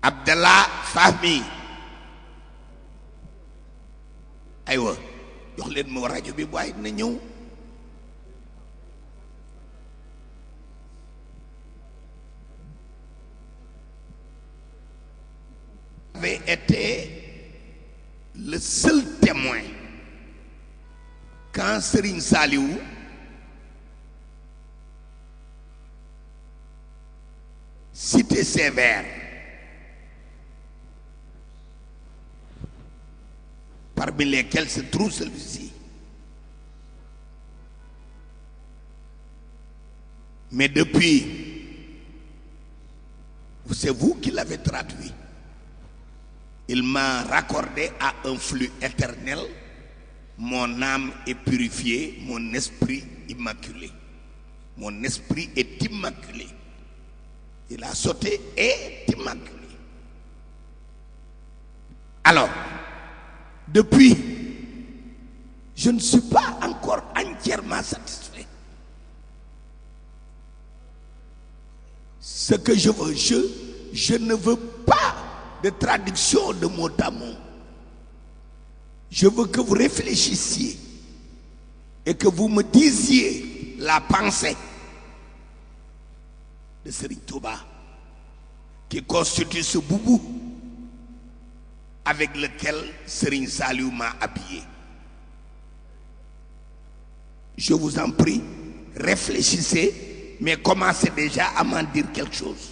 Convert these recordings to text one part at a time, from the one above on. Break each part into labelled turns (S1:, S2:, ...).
S1: Abdallah Fahmi aywa jox leen ma rajo bi waaye na ñëw avait été le seul témoin quand Serigne Saliou citait ses vers, parmi lesquels se trouve celui-ci. Mais depuis, c'est vous qui l'avez traduit. Il m'a raccordé à un flux éternel. Mon âme est purifiée, mon esprit immaculé. Mon esprit est immaculé. Il a sauté est immaculé. Alors, depuis, je ne suis pas encore entièrement satisfait. Ce que je veux, je ne veux pas de traduction de mot à mot. Je veux que vous réfléchissiez et que vous me disiez la pensée de Serigne Touba qui constitue ce boubou avec lequel Serigne Saliou m'a habillé. Je vous en prie, réfléchissez, mais commencez déjà à m'en dire quelque chose.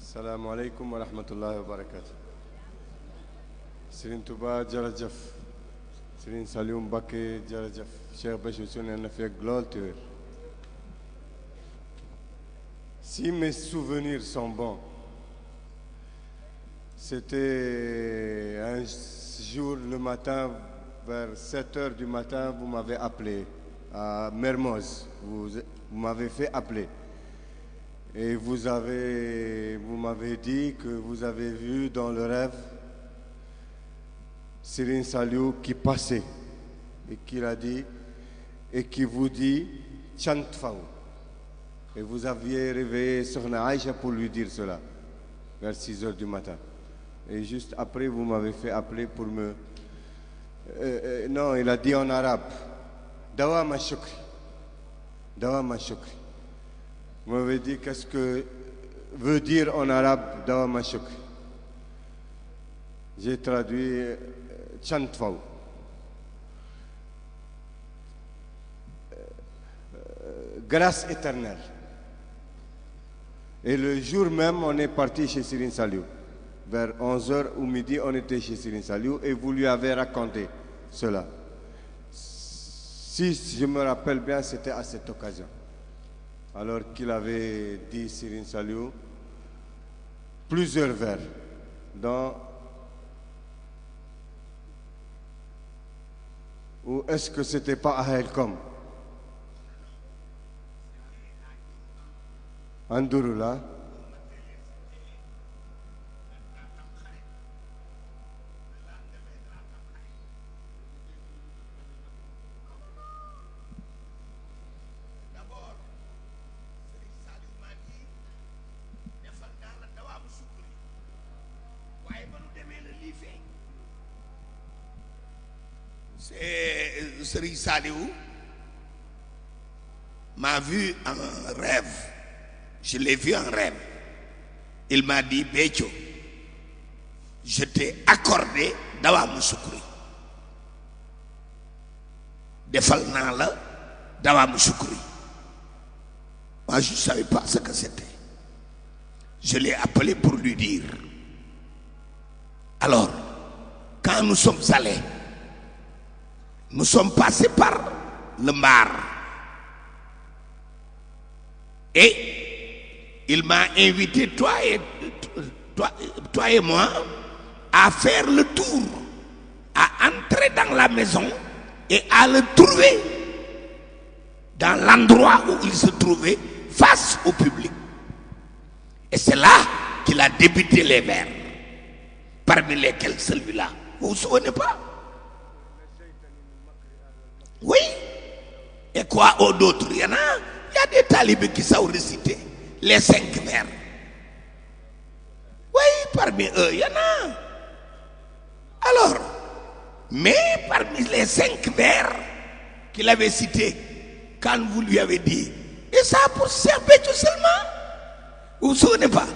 S2: Assalamu alaikum wa rahmatullahi wa barakatuh. Serigne Touba jërëjëf, Serigne Saliou Mbacké jërëjëf, Cheikh Béthio Thioune na fekk lool te wér. Si mes souvenirs sont bons, c'était un jour le matin, vers 7 heures du matin, vous m'avez appelé à Mermoz, vous m'avez fait appeler. Et vous m'avez dit que vous avez vu dans le rêve Serigne Saliou qui passait et qui l'a dit et qui vous dit Chant Faw. Et vous aviez réveillé Sokhna Aïcha pour lui dire cela vers 6 heures du matin. Et juste après, vous m'avez fait appeler pour me... non, il a dit en arabe Dawama Shukri. Dawama Shukri. Vous m'avez dit qu'est-ce que veut dire en arabe Dawama Shukri. J'ai traduit Chant Faw. Grâce éternelle. Et le jour même, on est parti chez Serigne Saliou. Vers 11h ou midi, on était chez Serigne Saliou et vous lui avez raconté cela. Si je me rappelle bien, c'était à cette occasion. Alors qu'il avait dit Serigne Saliou plusieurs vers dans ou est-ce que c'était pas à Helcom Andouroula
S1: Serigne Saliou m'a vu en rêve. Je l'ai vu en rêve. Il m'a dit Béthio, je t'ai accordé Dawamu Shukri. Defal naa la Dawamu Shukri. Moi je ne savais pas ce que c'était. Je l'ai appelé pour lui dire. Alors, quand nous sommes allés, nous sommes passés par le Mbar. Et il m'a invité, toi et moi, à faire le tour, à entrer dans la maison et à le trouver dans l'endroit où il se trouvait face au public. Et c'est là qu'il a débuté les vers, parmi lesquels celui-là. Vous vous souvenez pas? Oui. Et quoi d'autre? Il y a des talibés qui savent réciter les 5 vers. Oui, parmi eux, il y en a. Alors, mais parmi les 5 vers qu'il avait cités, quand vous lui avez dit, et ça pour servir tout seulement, vous vous souvenez pas?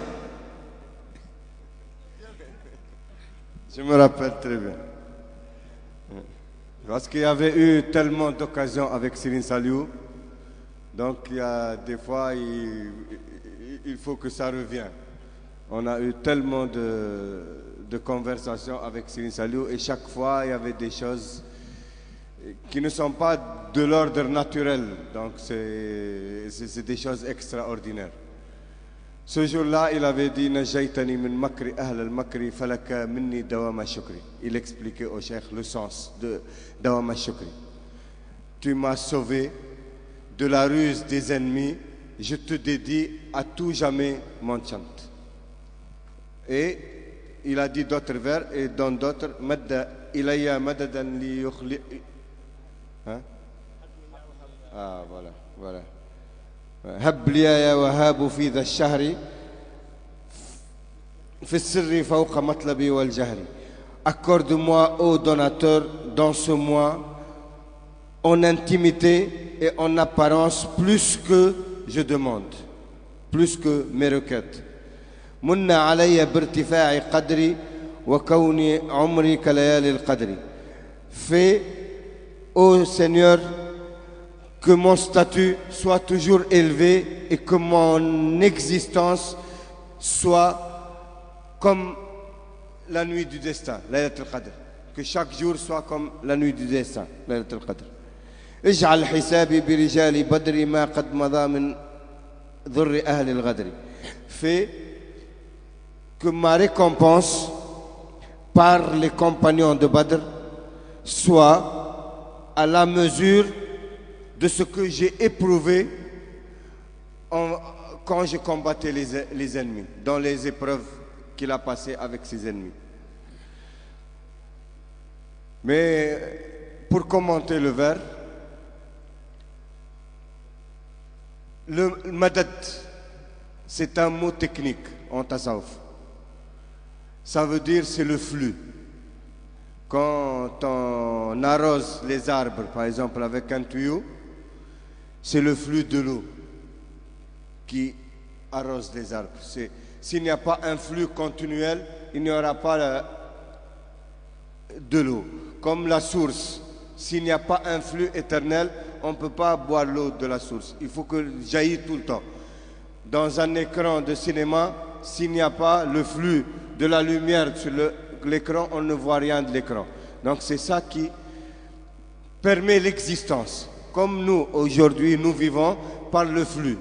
S2: Je me rappelle très bien. Parce qu'il y avait eu tellement d'occasions avec Serigne Saliou, donc il y a des fois, il faut que ça revienne. On a eu tellement de conversations avec Serigne Saliou et chaque fois, il y avait des choses qui ne sont pas de l'ordre naturel, donc c'est des choses extraordinaires. Ce jour-là, il avait dit Najaytani min makri ahl al-makri falaka minni dawama shukri. Il expliquait au cheikh le sens de dawama shukri. Tu m'as sauvé de la ruse des ennemis, je te dédie à tout jamais mon chant. Et il a dit d'autres vers et dans d'autres madda ilayya madadan li yukhli. Hein? Ah voilà, voilà. هب لي يا وهاب في ذا الشهر في السر فوق مطلبي والجهر. Accorde-moi, ô donateur, dans ce mois, en intimité et en apparence, plus que je demande, plus que mes requêtes. من علي بارتفاع قدري وكوني عمري كليالي القدر. Fais, ô Seigneur, que mon statut soit toujours élevé et que mon existence soit comme la nuit du destin, Laylat al-Qadr. Que chaque jour soit comme la nuit du destin, Laylat al-Qadr. اجعل حسابي برجال بدر ما قد مضى من ذر أهل الغدر. Fais que ma récompense par les compagnons de Badr soit à la mesure de ce que j'ai éprouvé quand je combattais les ennemis, dans les épreuves qu'il a passées avec ses ennemis. Mais pour commenter le vers, le madad, c'est un mot technique en tasawuf. Ça veut dire c'est le flux. Quand on arrose les arbres, par exemple, avec un tuyau, c'est le flux de l'eau qui arrose les arbres. S'il n'y a pas un flux continuel, il n'y aura pas de l'eau. Comme la source, s'il n'y a pas un flux éternel, on ne peut pas boire l'eau de la source. Il faut que jaillisse tout le temps. Dans un écran de cinéma, s'il n'y a pas le flux de la lumière sur l'écran, on ne voit rien de l'écran. Donc c'est ça qui permet l'existence. Comme nous, aujourd'hui, nous vivons par le flux.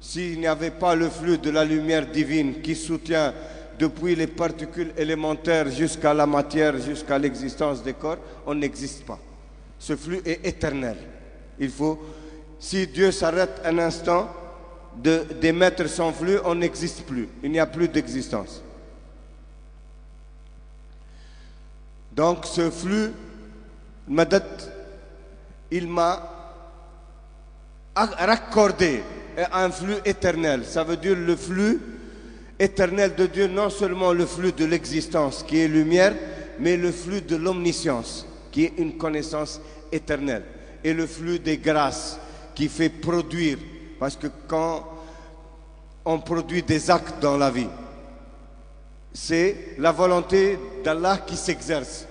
S2: S'il n'y avait pas le flux de la lumière divine qui soutient depuis les particules élémentaires jusqu'à la matière, jusqu'à l'existence des corps, on n'existe pas. Ce flux est éternel. Il faut, si Dieu s'arrête un instant d'émettre son flux, on n'existe plus. Il n'y a plus d'existence. Donc ce flux, Madad, il m'a raccordé à un flux éternel. Ça veut dire le flux éternel de Dieu, non seulement le flux de l'existence qui est lumière, mais le flux de l'omniscience qui est une connaissance éternelle. Et le flux des grâces qui fait produire. Parce que quand on produit des actes dans la vie, c'est la volonté d'Allah qui s'exerce.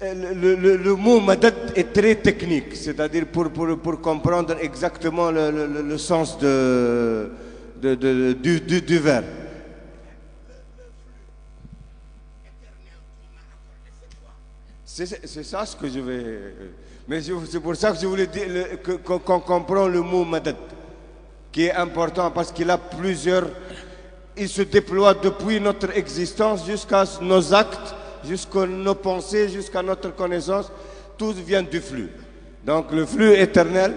S2: Le mot madad est très technique, c'est-à-dire pour comprendre exactement le sens du vers. C'est ça ce que je vais... Mais c'est pour ça que je voulais dire qu'on comprend le mot madad, qui est important parce qu'il a plusieurs... Il se déploie depuis notre existence jusqu'à nos actes, jusqu'à nos pensées, jusqu'à notre connaissance. Tout vient du flux. Donc le flux éternel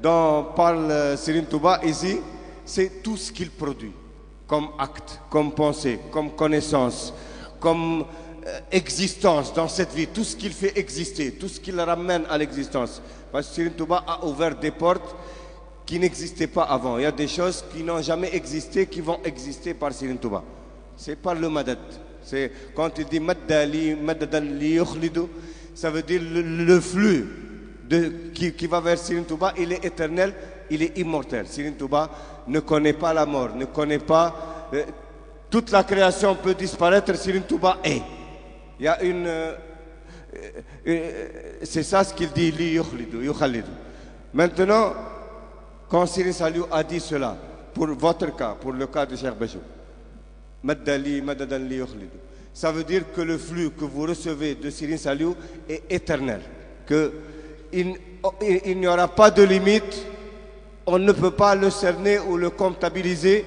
S2: dont parle Serigne Touba ici, c'est tout ce qu'il produit. comme acte, comme pensée, comme connaissance, comme existence dans cette vie, tout ce qu'il fait exister, tout ce qui le ramène à l'existence. Parce que Serigne Touba a ouvert des portes qui n'existaient pas avant. Il y a des choses qui n'ont jamais existé, qui vont exister par Serigne Touba. C'est par le madad. C'est quand il dit maddali, madadan li yukhlidu, ça veut dire le flux qui va vers Serigne Touba, il est éternel, il est immortel. Serigne Touba ne connaît pas la mort, ne connaît pas... toute la création peut disparaître, Serigne Touba est. Il y a une... c'est ça ce qu'il dit, li yukhlidu, yukhalidu. Maintenant, quand Serigne Saliou a dit cela, pour votre cas, pour le cas de Cheikh Béthio, maddali, madadan li yukhlidu, ça veut dire que le flux que vous recevez de Serigne Saliou est éternel, qu'il n'y aura pas de limite, on ne peut pas le cerner ou le comptabiliser.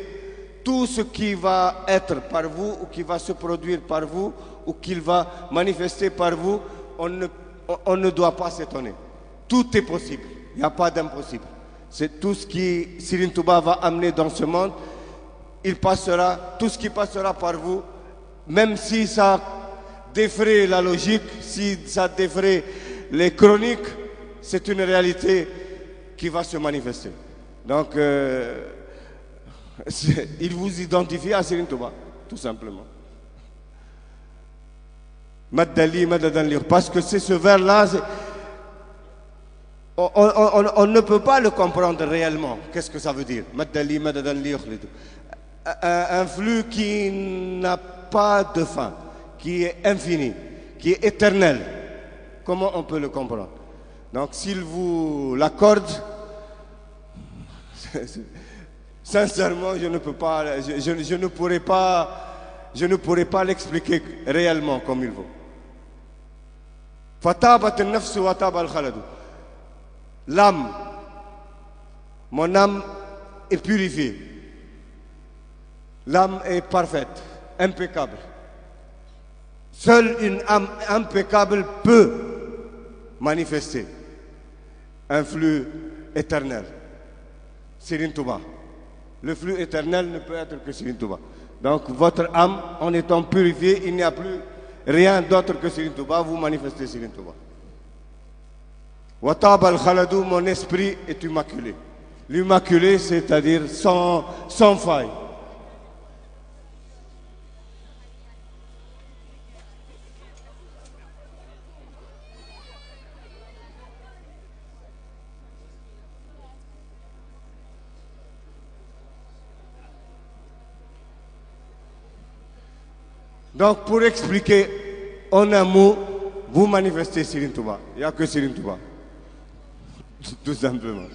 S2: Tout ce qui va être par vous ou qui va se produire par vous ou qu'il va manifester par vous, on ne doit pas s'étonner. Tout est possible, il n'y a pas d'impossible. C'est tout ce qui Serigne Touba va amener dans ce monde, il passera, tout ce qui passera par vous, même si ça défraie la logique, si ça défraie les chroniques, c'est une réalité qui va se manifester. Donc, il vous identifie à Serigne Touba, tout simplement. Maddali, madadan li, parce que c'est ce vers-là, on ne peut pas le comprendre réellement. Qu'est-ce que ça veut dire? Maddali, madadan li yukhlidu. Un flux qui n'a pas de fin, qui est infini, qui est éternel. Comment on peut le comprendre? Donc, s'il vous l'accorde, sincèrement, je ne peux pas, je ne pourrais pas l'expliquer réellement comme il faut. Fatabat an-nafs wa taba al-khalad. L'âme, mon âme est purifiée. L'âme est parfaite, impeccable. Seule une âme impeccable peut manifester un flux éternel. Serigne Touba. Le flux éternel ne peut être que Serigne Touba. Donc votre âme, en étant purifiée, il n'y a plus rien d'autre que Serigne Touba, vous manifestez Serigne Touba. Watab al-Khaladou, mon esprit est immaculé. L'immaculé, c'est-à-dire sans faille. Donc, pour expliquer en un mot, vous manifestez Serigne Touba. Il n'y a que Serigne Touba. Tout simplement.